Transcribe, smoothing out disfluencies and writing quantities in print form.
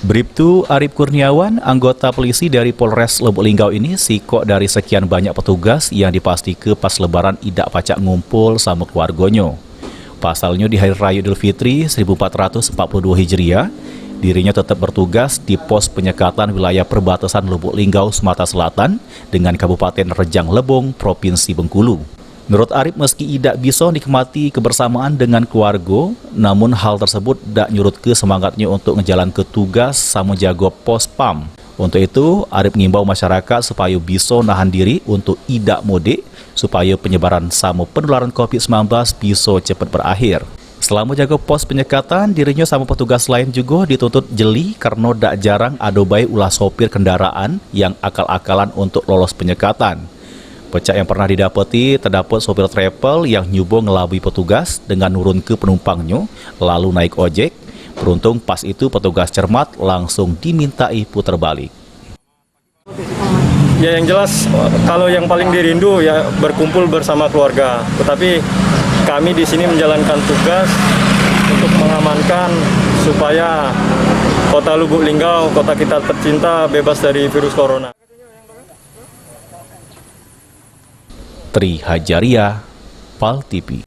Bribtu Arif Kurniawan, anggota polisi dari Polres Lubuk Linggau ini sikok dari sekian banyak petugas yang dipastikan pas lebaran idak pacak ngumpul sama keluarganya. Pasalnya di Hari Raya Idul Fitri 1442 Hijriah, dirinya tetap bertugas di pos penyekatan wilayah perbatasan Lubuk Linggau, Sumatera Selatan dengan Kabupaten Rejang Lebong, Provinsi Bengkulu. Menurut Arif, meski tidak bisa nikmati kebersamaan dengan keluarga, namun hal tersebut tidak nyurut ke semangatnya untuk ngejalan ke tugas sama jago pos PAM. Untuk itu, Arif mengimbau masyarakat supaya bisa nahan diri untuk tidak mudik, supaya penyebaran sama penularan COVID-19 bisa cepat berakhir. Selama jaga pos penyekatan, dirinya sama petugas lain juga dituntut jeli karena tak jarang ada baik ulah sopir kendaraan yang akal-akalan untuk lolos penyekatan. Pecah yang pernah didapati, terdapat sopir travel yang nyoba ngelabui petugas dengan nurun ke penumpangnya, lalu naik ojek. Beruntung pas itu petugas cermat langsung dimintai putar balik. Ya yang jelas kalau yang paling dirindu ya berkumpul bersama keluarga. Tetapi kami di sini menjalankan tugas untuk mengamankan supaya kota Lubuk Linggau, kota kita tercinta, bebas dari virus corona. Tri Hajaria, PAL TV.